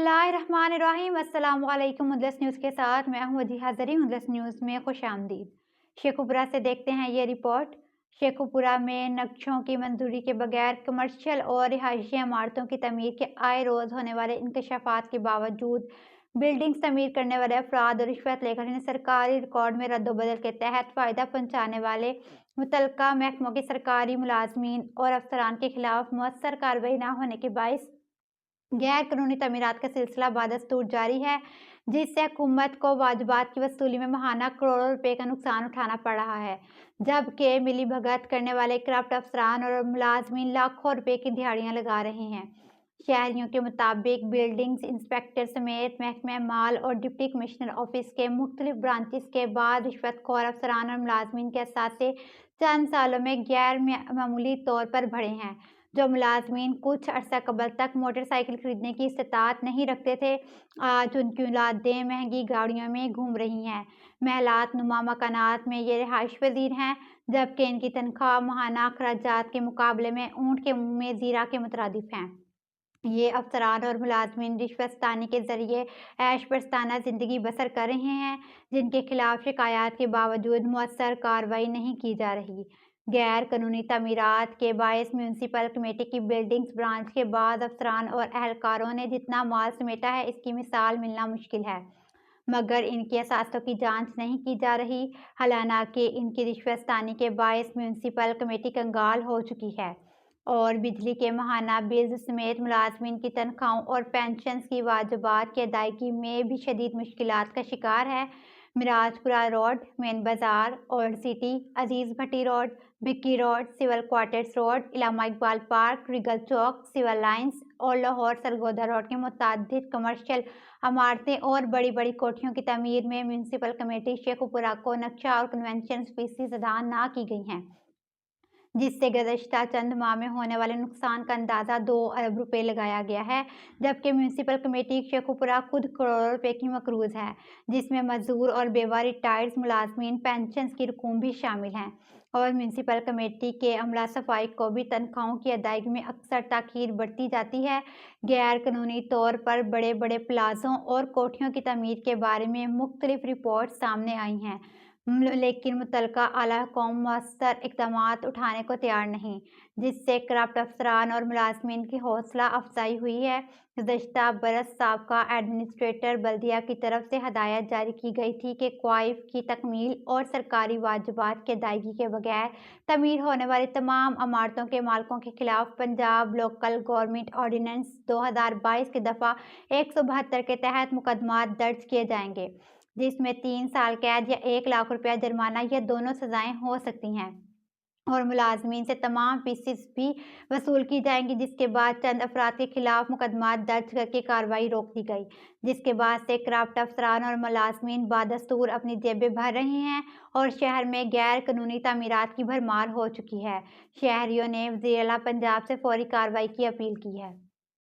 बिस्मिल्लाहिर्रहमानिर्रहीम। अस्सलाम वालेकुम। मुदलिस न्यूज़ के साथ मैं हूं वजीहा ज़री। मुदलिस न्यूज़ में खुश आमदीद। शेखुपुरा से देखते हैं ये रिपोर्ट। शेखुपुरा में नक्शों की मंजूरी के बगैर कमर्शियल और रिहायशी इमारतों की तमीर के आए रोज़ होने वाले इंकशाफात के बावजूद बिल्डिंग्स तमीर करने वाले अफराद और रिश्वत लेकर इन्हें सरकारी रिकॉर्ड में रद्दोबदल के तहत फ़ायदा पहुँचाने वाले मुतल्लिका महकमों के सरकारी मुलाजमीन और अफसरान के खिलाफ मौसर कार्रवाई न होने के बाइस गैर कानूनी तमीरात का सिलसिला बादस्तूर जारी है, जिससे हुकूमत को वाजिबात की वसूली में माहाना करोड़ों रुपए का नुकसान उठाना पड़ रहा है, जबकि मिलीभगत करने वाले करप्ट अफसरान और मुलाजमीन लाखों रुपए की दिहाड़ियां लगा रहे हैं। शहरियों के मुताबिक बिल्डिंग्स इंस्पेक्टर समेत महकमे माल और डिप्टी कमिश्नर ऑफिस के मुख्तलिफ ब्रांचेस के बाद रिश्वतखोर अफसरान और मुलाजमीन के असासे चंद सालों में गैर मामूली तौर पर बढ़े हैं। जो मुलाजमीन कुछ अरसा कबल तक मोटरसाइकिल खरीदने की इस्तात नहीं रखते थे, आज उनकी औलादें महंगी गाड़ियों में घूम रही हैं। महलात नुमा मकानात में ये रिहाइश पजीर हैं, जबकि इनकी तनख्वाह माहाना अखराजात के मुकाबले में ऊँट के मुँह में जीरा के मुतरादिफ हैं। ये अफसरान और मुलाजमीन रिश्वतस्तानी के जरिए ऐश प्रस्ताना ज़िंदगी बसर कर रहे हैं, जिनके खिलाफ शिकायत के बावजूद मौसर कार्रवाई नहीं की जा रही। गैर कानूनी तमीरात के बायस म्यूनसिपल कमेटी की बिल्डिंग्स ब्रांच के बाद अफसरान और अहलकारों ने जितना माल समेटा है, इसकी मिसाल मिलना मुश्किल है, मगर इनकी असासों की जांच नहीं की जा रही। हालांकि इनकी रिश्वतस्तानी के बायस म्यूनसिपल कमेटी कंगाल हो चुकी है और बिजली के माहाना बिल्स समेत मुलाजमीन की तनख्वाहों और पेंशन्स की वाजिबात की अदायगी में भी शदीद मुश्किलात का शिकार है। मिराजपुरा रोड, मेन बाजार, old city, Aziz Bhatti road, Bhikki road, civil quarters road, Allama Iqbal park, regal चौक, सिविल लाइंस और लाहौर सरगोदा रोड के मुतादिद कमर्शियल इमारतें और बड़ी बड़ी कोठियों की तमीर में म्यूनसिपल कमेटी शेखुपुरा को नक्शा और कन्वेंशन फीस अदा न की गई हैं, जिससे गुज़श्ता चंद माह में होने वाले नुकसान का अंदाज़ा 2 अरब रुपए लगाया गया है, जबकि म्यूनसिपल कमेटी शेखुपुरा खुद करोड़ों रुपए की मकरूज़ है, जिसमें मजदूर और बेवा रिटायर्ड मुलाजमीन पेंशन की रकूम भी शामिल हैं और म्यूनसिपल कमेटी के अमला सफाई को भी तनख्वाहों की अदायगी में अक्सर ताख़ीर बरती जाती है। गैर कानूनी तौर पर बड़े बड़े प्लाजों और कोठियों की तमीर के बारे में मुख्तलिफ रिपोर्ट सामने आई हैं, लेकिन मुतल्लिका आला हुकूम मौसर इक़दामात उठाने को तैयार नहीं, जिससे करप्ट अफसरान और मुलाजमीन की हौसला अफजाई हुई है। गुज़श्ता बरस साबका एडमिनिस्ट्रेटर बल्दिया की तरफ से हदायत जारी की गई थी कि क्वाइफ की तकमील और सरकारी वाजिबात की अदायगी के बगैर तमीर होने वाली तमाम इमारतों के मालिकों के खिलाफ पंजाब लोकल गवर्नमेंट ऑर्डिनेंस 2022 की दफ़ा 172 के तहत मुकदमात दर्ज किए जाएंगे, जिसमें 3 साल कैद या 1 लाख रुपया जुर्माना या दोनों सजाएं हो सकती हैं और मुलाजमीन से तमाम फीसेस भी वसूल की जाएंगी, जिसके बाद चंद अफराद के खिलाफ मुकदमात दर्ज करके कार्रवाई रोक दी गई, जिसके बाद से करप्ट अफसरान और मुलाजमीन बादस्तूर अपनी जेबें भर रहे हैं और शहर में गैर कानूनी तामीरात की भरमार हो चुकी है। शहरियों ने वज़ीर आला पंजाब से फौरी कार्रवाई की अपील की है।